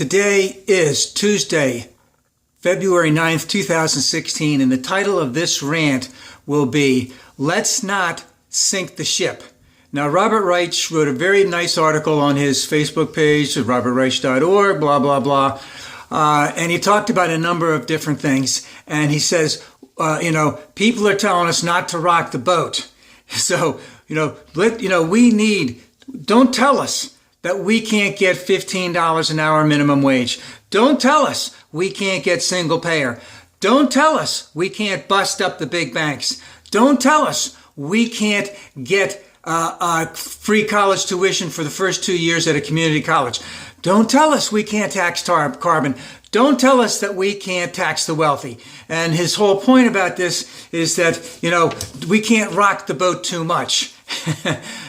Today is Tuesday, February 9th, 2016, and the title of this rant will be, Let's Not Sink the Ship. Now, Robert Reich wrote a very nice article on his Facebook page, robertreich.org, blah, blah, blah, and he talked about a number of different things, and he says, people are telling us not to rock the boat. So, don't tell us that we can't get $15 an hour minimum wage. Don't tell us we can't get single payer. Don't tell us we can't bust up the big banks. Don't tell us we can't get free college tuition for the first 2 years at a community college. Don't tell us we can't tax carbon. Don't tell us that we can't tax the wealthy. And his whole point about this is that, we can't rock the boat too much.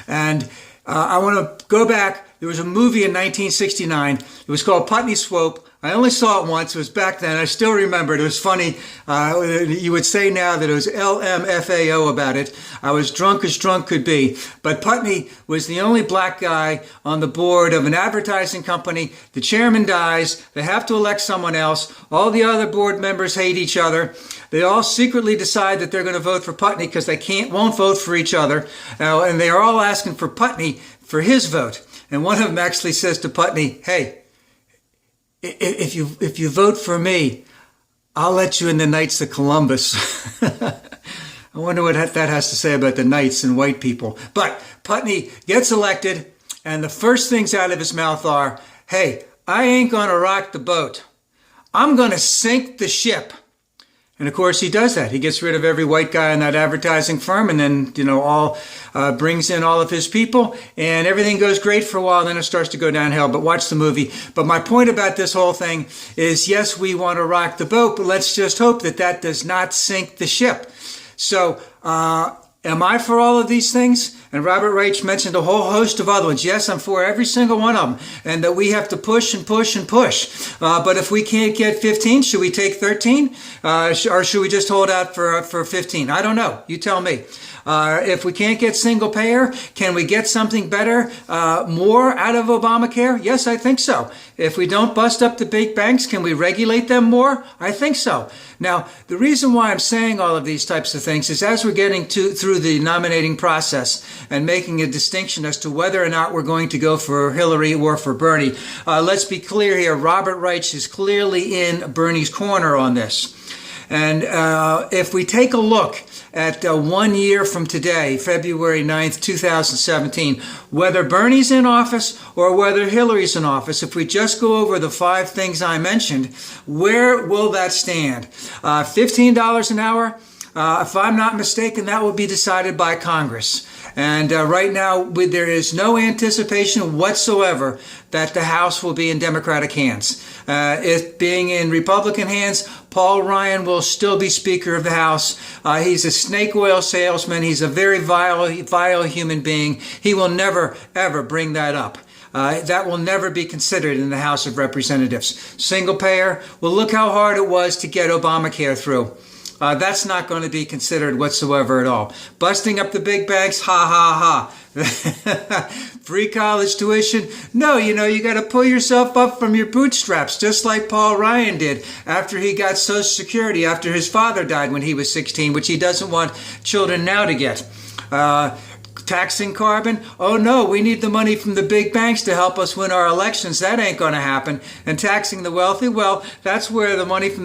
And I want to go back. There was a movie in 1969. It was called Putney Swope. I only saw it once. It was back then. I still remember it. It was funny. You would say now that it was LMFAO about it. I was drunk as drunk could be. But Putney was the only black guy on the board of an advertising company. The chairman dies. They have to elect someone else. All the other board members hate each other. They all secretly decide that they're going to vote for Putney because they won't vote for each other. And they are all asking for Putney for his vote. And one of them actually says to Putney, hey, if you vote for me, I'll let you in the Knights of Columbus. I wonder what that has to say about the Knights and white people. But Putney gets elected, and the first things out of his mouth are, hey, I ain't going to rock the boat. I'm going to sink the ship. And of course, he does that. He gets rid of every white guy in that advertising firm, and then, brings in all of his people, and everything goes great for a while. Then it starts to go downhill. But watch the movie. But my point about this whole thing is, yes, we want to rock the boat, but let's just hope that that does not sink the ship. So, am I for all of these things? And Robert Reich mentioned a whole host of other ones. Yes, I'm for every single one of them. And that we have to push and push and push. But if we can't get 15, should we take 13? Or should we just hold out for 15? I don't know. You tell me. If we can't get single payer, can we get something better, more out of Obamacare? Yes, I think so. If we don't bust up the big banks, can we regulate them more? I think so. Now, the reason why I'm saying all of these types of things is as we're getting through the nominating process and making a distinction as to whether or not we're going to go for Hillary or for Bernie, let's be clear here. Robert Reich is clearly in Bernie's corner on this. And if we take a look at 1 year from today, February 9th, 2017, whether Bernie's in office or whether Hillary's in office, if we just go over the 5 things I mentioned, where will that stand? $15 an hour? If I'm not mistaken, that will be decided by Congress. And right now, there is no anticipation whatsoever that the House will be in Democratic hands. It being in Republican hands, Paul Ryan will still be Speaker of the House. He's a snake oil salesman. He's a very vile human being. He will never, ever bring that up. That will never be considered in the House of Representatives. Single payer, well, look how hard it was to get Obamacare through. That's not going to be considered whatsoever at all. Busting up the big banks, ha, ha, ha. Free college tuition? No, you got to pull yourself up from your bootstraps, just like Paul Ryan did after he got Social Security, after his father died when he was 16, which he doesn't want children now to get. Taxing carbon? Oh no, we need the money from the big banks to help us win our elections. That ain't going to happen. And taxing the wealthy? Well, that's where the money if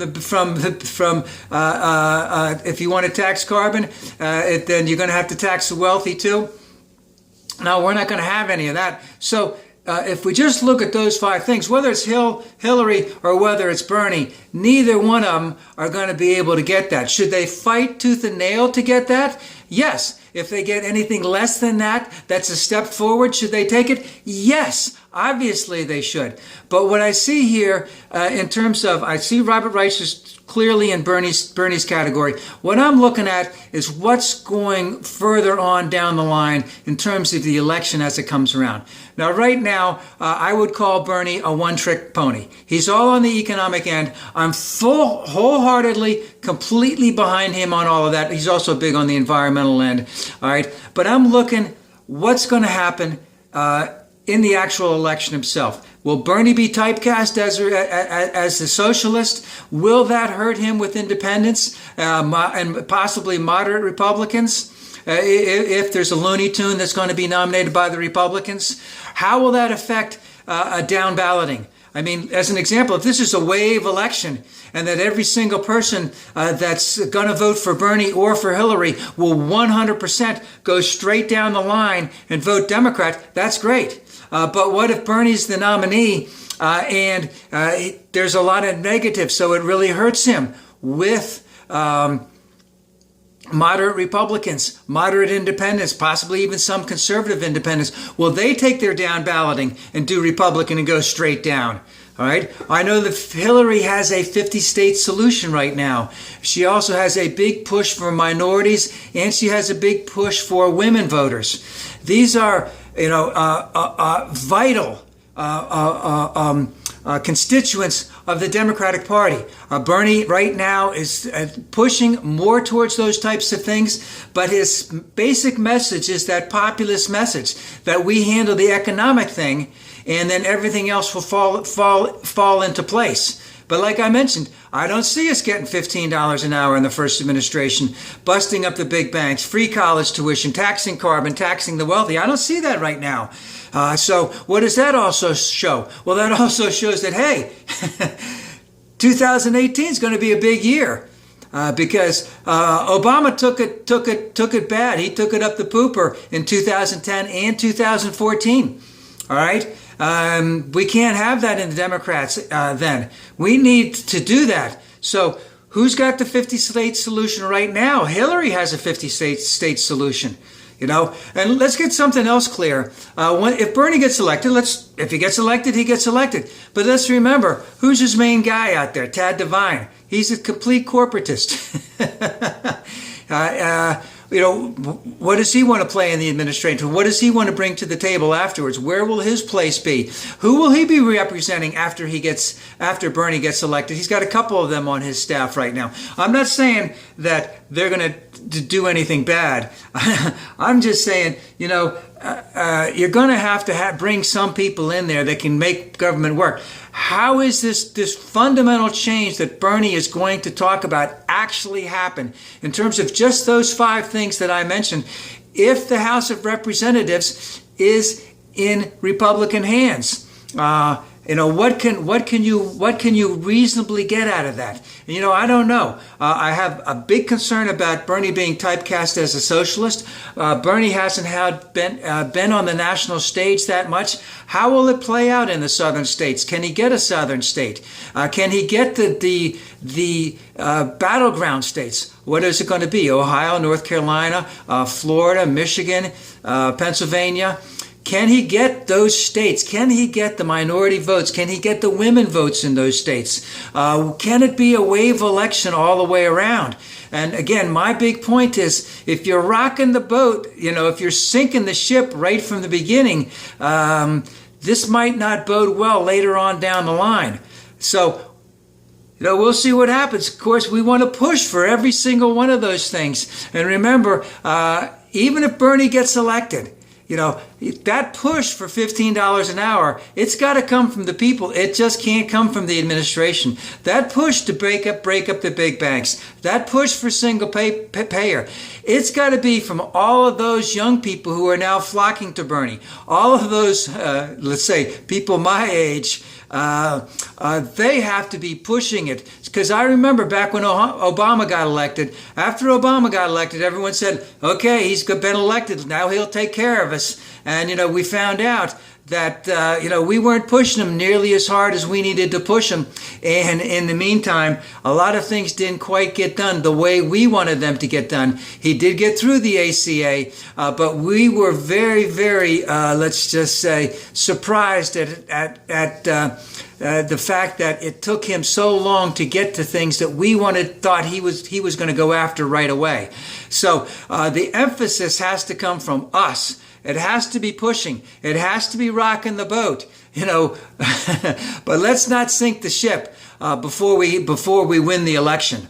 you want to tax carbon, then you're going to have to tax the wealthy too. No, we're not going to have any of that. So if we just look at those 5 things, whether it's Hillary or whether it's Bernie, neither one of them are going to be able to get that. Should they fight tooth and nail to get that? Yes. If they get anything less than that, that's a step forward. Should they take it? Yes. Obviously they should. But what I see here in terms of, I see Robert Reich is clearly in Bernie's category. What I'm looking at is what's going further on down the line in terms of the election as it comes around. Now, right now, I would call Bernie a one-trick pony. He's all on the economic end. I'm wholeheartedly, completely behind him on all of that. He's also big on the environmental end. All right, but I'm looking what's going to happen in the actual election himself. Will Bernie be typecast as a socialist? Will that hurt him with independents and possibly moderate Republicans? If there's a Looney Tune that's going to be nominated by the Republicans, how will that affect down balloting? I mean, as an example, if this is a wave election and that every single person that's going to vote for Bernie or for Hillary will 100% go straight down the line and vote Democrat, that's great. But what if Bernie's the nominee and there's a lot of negatives, so it really hurts him with moderate Republicans, moderate independents, possibly even some conservative independents? Will they take their down balloting and do Republican and go straight down? All right. I know that Hillary has a 50-state solution right now. She also has a big push for minorities, and she has a big push for women voters. These are, vital constituents of the Democratic Party. Bernie right now is pushing more towards those types of things, but his basic message is that populist message that we handle the economic thing and then everything else will fall into place. But like I mentioned, I don't see us getting $15 an hour in the first administration, busting up the big banks, free college tuition, taxing carbon, taxing the wealthy. I don't see that right now. So what does that also show? Well, that also shows that, hey, 2018 is going to be a big year because Obama took it bad. He took it up the pooper in 2010 and 2014. All right. We can't have that in the Democrats then. We need to do that. So who's got the 50-state solution right now? Hillary has a 50-state solution. And let's get something else clear. If Bernie gets elected, if he gets elected, he gets elected. But let's remember, who's his main guy out there? Tad Devine. He's a complete corporatist. What does he want to play in the administration? What does he want to bring to the table afterwards? Where will his place be? Who will he be representing after Bernie gets elected? He's got a couple of them on his staff right now. I'm not saying that they're going to do anything bad. I'm just saying, you're going to have bring some people in there that can make government work. How is this fundamental change that Bernie is going to talk about actually happen in terms of just those 5 things that I mentioned if the House of Representatives is in Republican hands? What can you reasonably get out of that? And, I don't know. I have a big concern about Bernie being typecast as a socialist. Bernie hasn't been on the national stage that much. How will it play out in the southern states? Can he get a southern state? Can he get the battleground states? What is it going to be? Ohio, North Carolina, Florida, Michigan, Pennsylvania? Can he get those states? Can he get the minority votes? Can he get the women votes in those states? Can it be a wave election all the way around? And again, my big point is, if you're rocking the boat, if you're sinking the ship right from the beginning, this might not bode well later on down the line. So, we'll see what happens. Of course, we want to push for every single one of those things. And remember, even if Bernie gets elected, that push for $15 an hour, it's got to come from the people. It just can't come from the administration. That push to break up the big banks, that push for single payer, it's got to be from all of those young people who are now flocking to Bernie. All of those, let's say, people my age, they have to be pushing it. Because I remember back when Obama got elected, after Obama got elected, everyone said, okay, he's been elected, now he'll take care of us. And, we found out that, we weren't pushing him nearly as hard as we needed to push him. And in the meantime, a lot of things didn't quite get done the way we wanted them to get done. He did get through the ACA, but we were very, very, let's just say, surprised at the fact that it took him so long to get to things that we thought he was going to go after right away. So the emphasis has to come from us. It has to be pushing. It has to be rocking the boat, but let's not sink the ship before we win the election.